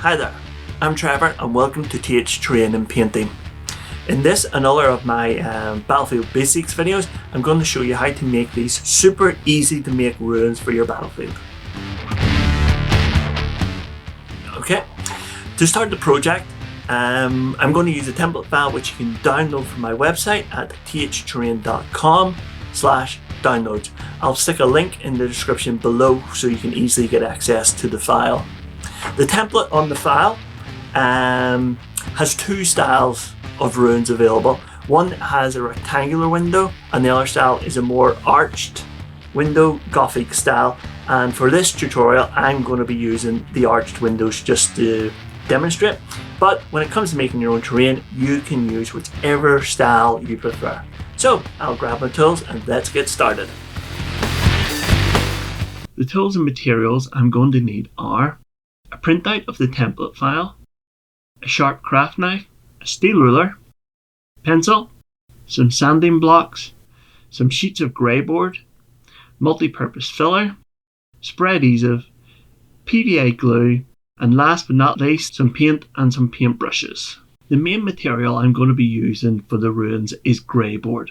Hi there, I'm Trevor and welcome to TH Training Painting. In this and other of my Battlefield Basics videos, I'm going to show you how to make these super easy to make ruins for your battlefield. Okay, to start the project, I'm going to use a template file which you can download from my website at thtrain.com/downloads. I'll stick a link in the description below so you can easily get access to the file. The template on the file has two styles of ruins available. One has a rectangular window and the other style is a more arched window, Gothic style. And for this tutorial, I'm going to be using the arched windows just to demonstrate. But when it comes to making your own terrain, you can use whichever style you prefer. So I'll grab my tools and let's get started. The tools and materials I'm going to need are a printout of the template file, a sharp craft knife, a steel ruler, pencil, some sanding blocks, some sheets of grey board, multi-purpose filler, spread adhesive, PVA glue, and last but not least, some paint and some paint brushes. The main material I'm going to be using for the ruins is grey board.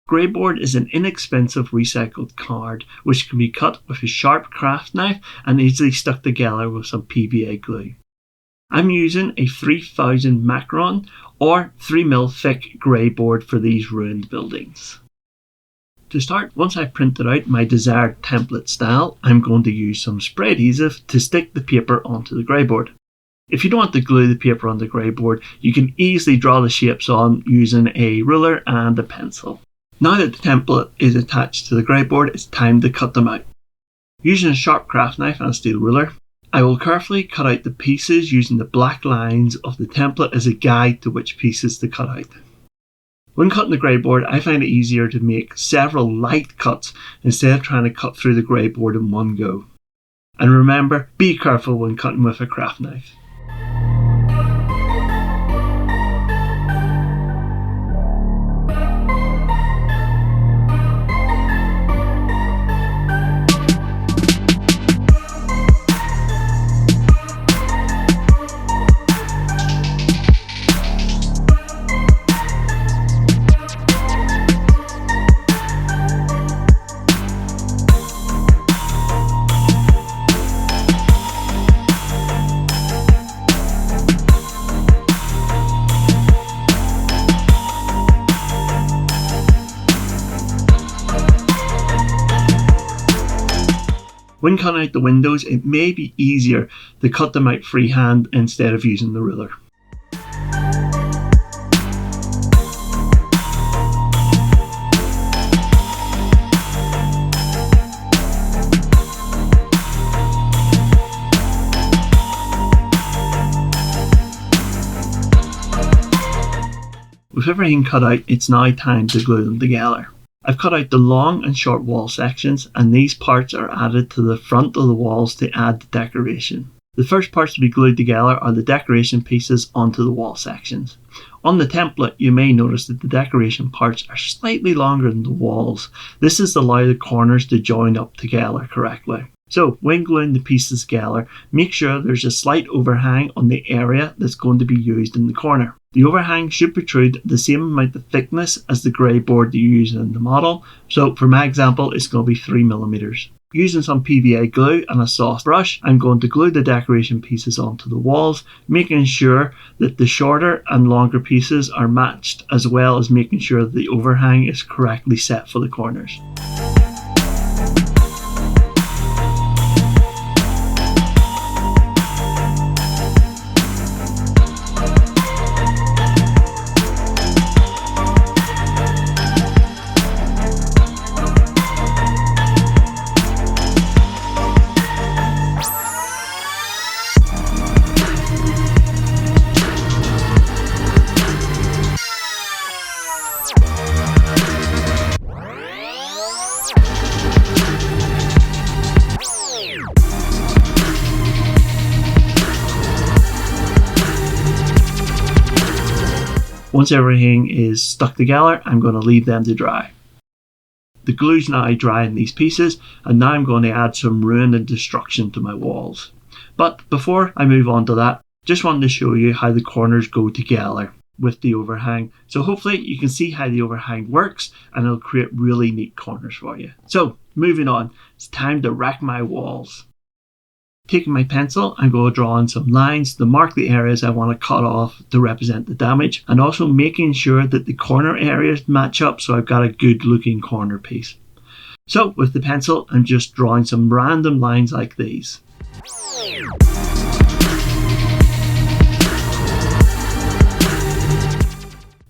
Grey board is an inexpensive recycled card which can be cut with a sharp craft knife and easily stuck together with some PVA glue. I'm using a 3000 Macron or 3mm thick grey board for these ruined buildings. To start, once I've printed out my desired template style, I'm going to use some spray adhesive to stick the paper onto the grey board. If you don't want to glue the paper on the grey board, you can easily draw the shapes on using a ruler and a pencil. Now that the template is attached to the grey board, it's time to cut them out. Using a sharp craft knife and a steel ruler, I will carefully cut out the pieces using the black lines of the template as a guide to which pieces to cut out. When cutting the grey board, I find it easier to make several light cuts instead of trying to cut through the grey board in one go. And remember, be careful when cutting with a craft knife. When cutting out the windows, it may be easier to cut them out freehand instead of using the ruler. With everything cut out, it's now time to glue them together. I've cut out the long and short wall sections, and these parts are added to the front of the walls to add the decoration. The first parts to be glued together are the decoration pieces onto the wall sections. On the template, you may notice that the decoration parts are slightly longer than the walls. This is to allow the corners to join up together correctly. So, when gluing the pieces together, make sure there's a slight overhang on the area that's going to be used in the corner. The overhang should protrude the same amount of thickness as the grey board that you use in the model. So, for my example, it's going to be 3mm. Using some PVA glue and a soft brush, I'm going to glue the decoration pieces onto the walls, making sure that the shorter and longer pieces are matched, as well as making sure that the overhang is correctly set for the corners. Once everything is stuck together, I'm going to leave them to dry. The glue's now dry in these pieces, and now I'm going to add some ruin and destruction to my walls. But before I move on to that, Just wanted to show you how the corners go together with the overhang. So hopefully you can see how the overhang works and it'll create really neat corners for you. So moving on, it's time to rack my walls. Taking my pencil, I'm going to draw in some lines to mark the areas I want to cut off to represent the damage, and also making sure that the corner areas match up so I've got a good looking corner piece. So with the pencil, I'm just drawing some random lines like these.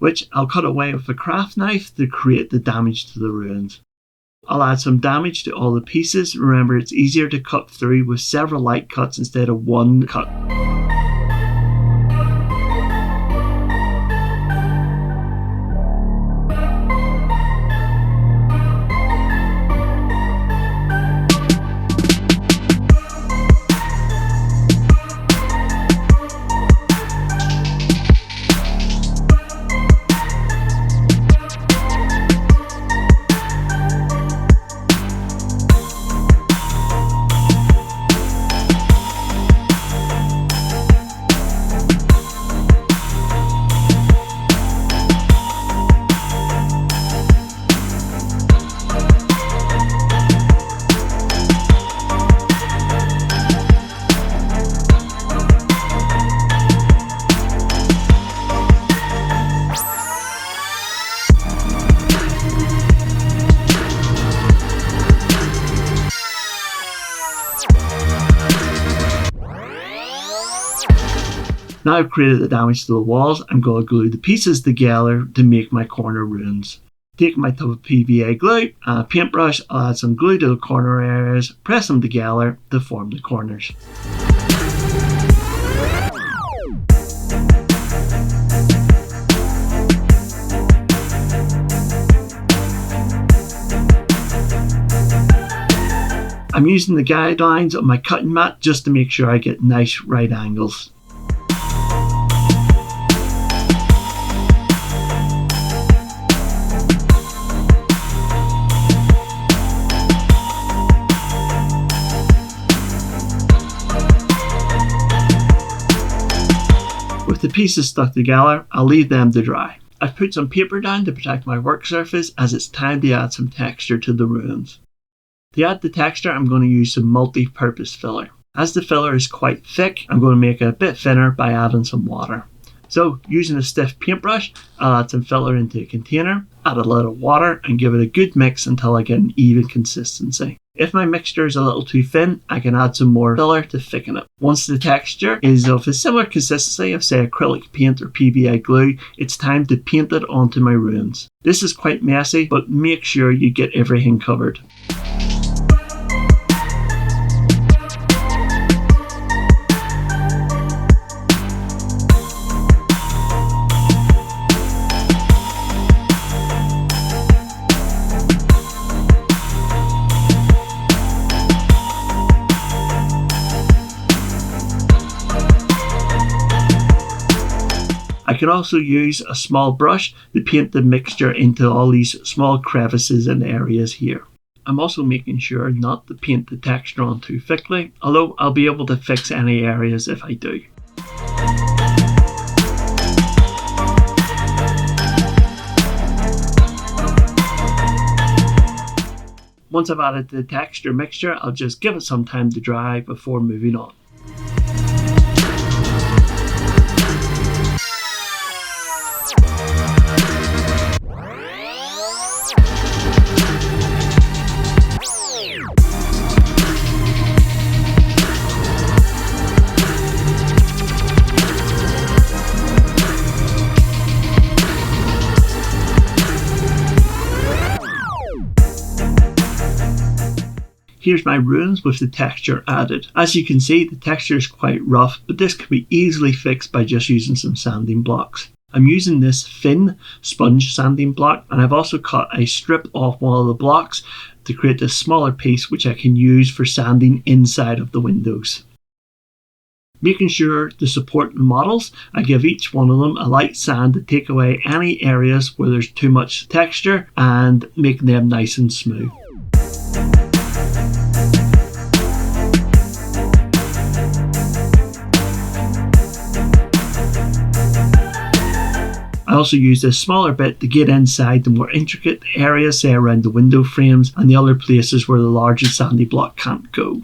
Which I'll cut away with a craft knife to create the damage to the ruins. I'll add some damage to all the pieces. Remember, it's easier to cut through with several light cuts instead of one cut. Now I've created the damage to the walls, I'm going to glue the pieces together to make my corner ruins. Take my tub of PVA glue and a paintbrush, I'll add some glue to the corner areas, press them together to form the corners. I'm using the guidelines of my cutting mat just to make sure I get nice right angles. With the pieces stuck together, I'll leave them to dry. I've put some paper down to protect my work surface as it's time to add some texture to the ruins. To add the texture, I'm going to use some multi-purpose filler. As the filler is quite thick, I'm going to make it a bit thinner by adding some water. So, using a stiff paintbrush, I'll add some filler into a container, add a little water, and give it a good mix until I get an even consistency. If my mixture is a little too thin, I can add some more filler to thicken it. Once the texture is of a similar consistency of, say, acrylic paint or PVA glue, it's time to paint it onto my ruins. This is quite messy, but make sure you get everything covered. I can also use a small brush to paint the mixture into all these small crevices and areas here. I'm also making sure not to paint the texture on too thickly, although I'll be able to fix any areas if I do. Once I've added the texture mixture, I'll just give it some time to dry before moving on. Here's my ruins with the texture added. As you can see, the texture is quite rough, but this can be easily fixed by just using some sanding blocks. I'm using this thin sponge sanding block, and I've also cut a strip off one of the blocks to create this smaller piece which I can use for sanding inside of the windows. Making sure to support the models, I give each one of them a light sand to take away any areas where there's too much texture and make them nice and smooth. I also use this smaller bit to get inside the more intricate areas, say around the window frames and the other places where the larger sandy block can't go.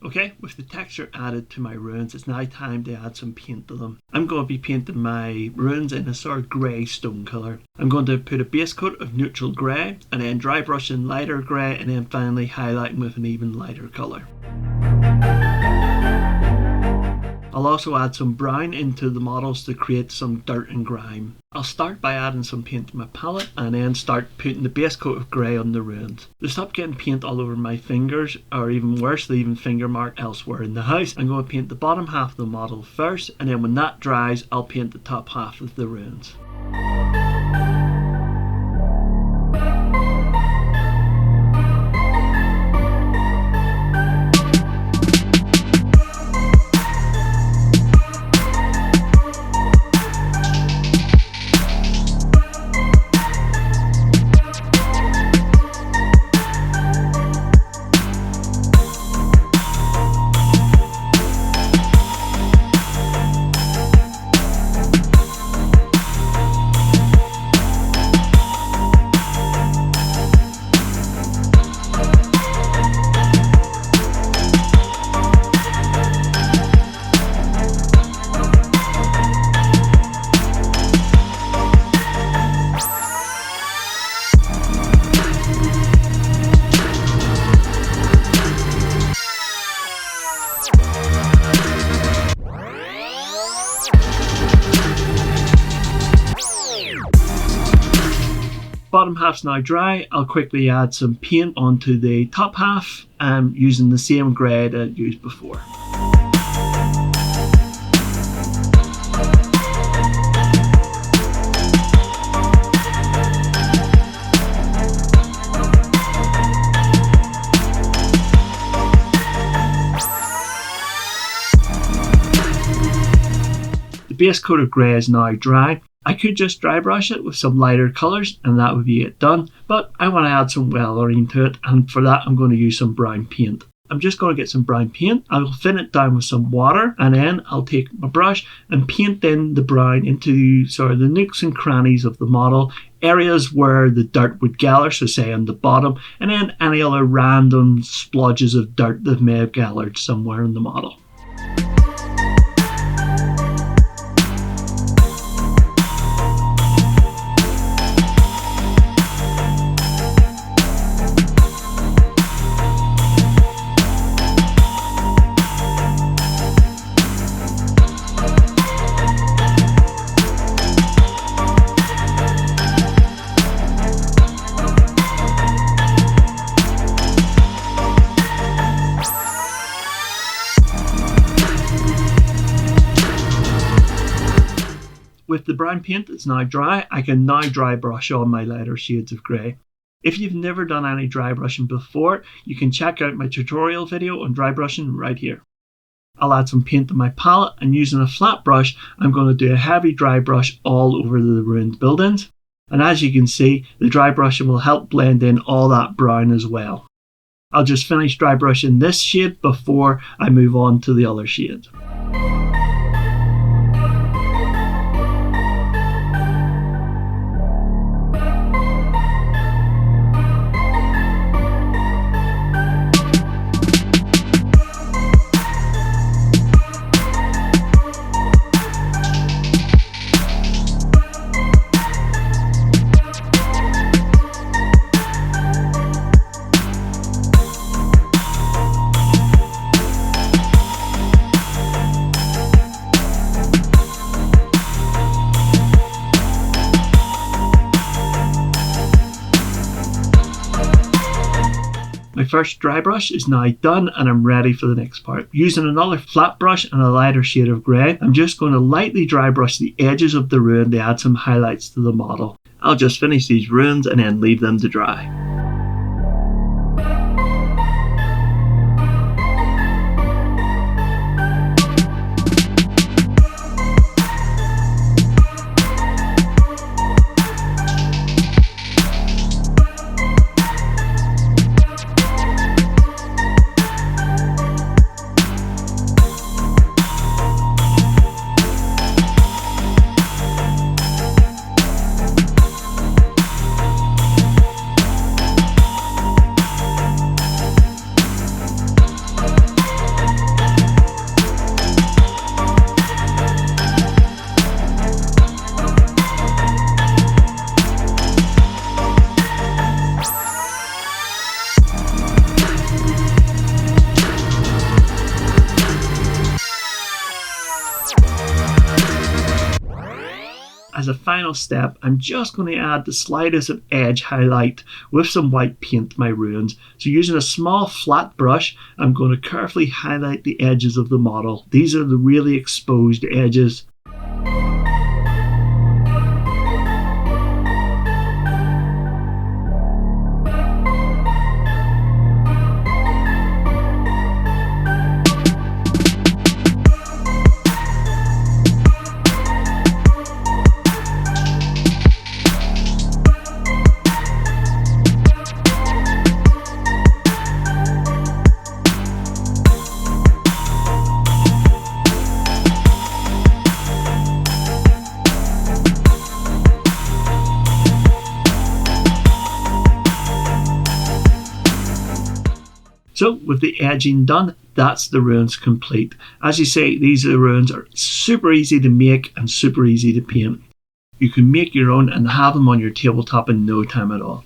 Okay, with the texture added to my runes, it's now time to add some paint to them. I'm going to be painting my runes in a sort of grey stone colour. I'm going to put a base coat of neutral grey and then dry brush in lighter grey and then finally highlighting with an even lighter colour. I'll also add some brown into the models to create some dirt and grime. I'll start by adding some paint to my palette and then start putting the base coat of grey on the runes. To stop getting paint all over my fingers, or even worse, leaving finger mark elsewhere in the house, I'm going to paint the bottom half of the model first, and then when that dries, I'll paint the top half of the runes. Bottom half's now dry. I'll quickly add some paint onto the top half using the same grey that I used before. The base coat of grey is now dry. I could just dry brush it with some lighter colours and that would be it done, but I want to add some colouring to it, and for that I'm going to use some brown paint. I'm just going to get some brown paint, I'll thin it down with some water, and then I'll take my brush and paint in the brown into sort of the nooks and crannies of the model, areas where the dirt would gather, so say on the bottom, and then any other random splodges of dirt that may have gathered somewhere in the model. With the brown paint that's now dry, I can now dry brush on my lighter shades of grey. If you've never done any dry brushing before, you can check out my tutorial video on dry brushing right here. I'll add some paint to my palette, and using a flat brush, I'm going to do a heavy dry brush all over the ruined buildings. And as you can see, the dry brushing will help blend in all that brown as well. I'll just finish dry brushing this shade before I move on to the other shade. My first dry brush is now done and I'm ready for the next part. Using another flat brush and a lighter shade of grey, I'm just going to lightly dry brush the edges of the ruin to add some highlights to the model. I'll just finish these ruins and then leave them to dry. as a final step, I'm just going to add the slightest of edge highlight with some white paint to my ruins. So using a small flat brush, I'm going to carefully highlight the edges of the model. These are the really exposed edges. So with the edging done, that's the ruins complete. As you say, these ruins are super easy to make and super easy to paint. You can make your own and have them on your tabletop in no time at all.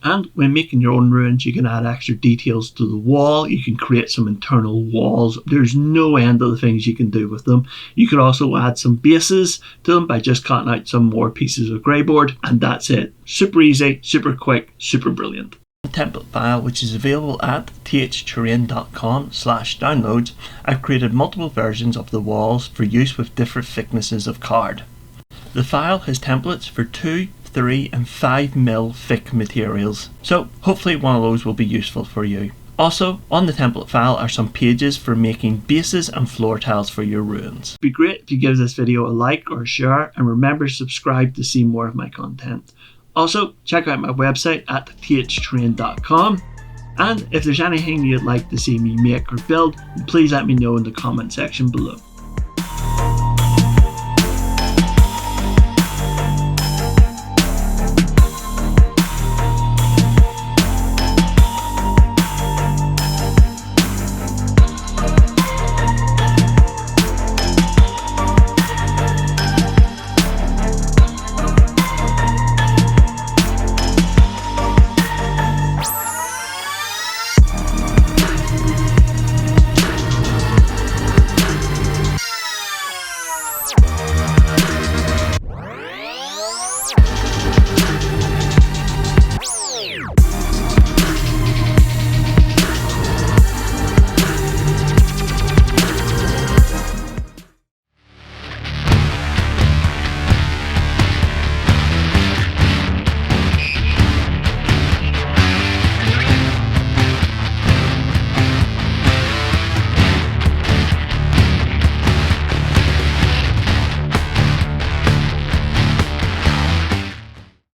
And when making your own ruins, you can add extra details to the wall. You can create some internal walls. There's no end to the things you can do with them. You could also add some bases to them by just cutting out some more pieces of grey board, and that's it. Super easy, super quick, super brilliant. The template file, which is available at thterrain.com/downloads, I've created multiple versions of the walls for use with different thicknesses of card. The file has templates for 2, 3 and 5mm thick materials, so hopefully one of those will be useful for you. Also, on the template file are some pages for making bases and floor tiles for your ruins. It'd be great if you give this video a like or a share, and remember to subscribe to see more of my content. Also, check out my website at thterrain.com, and if there's anything you'd like to see me make or build, please let me know in the comment section below.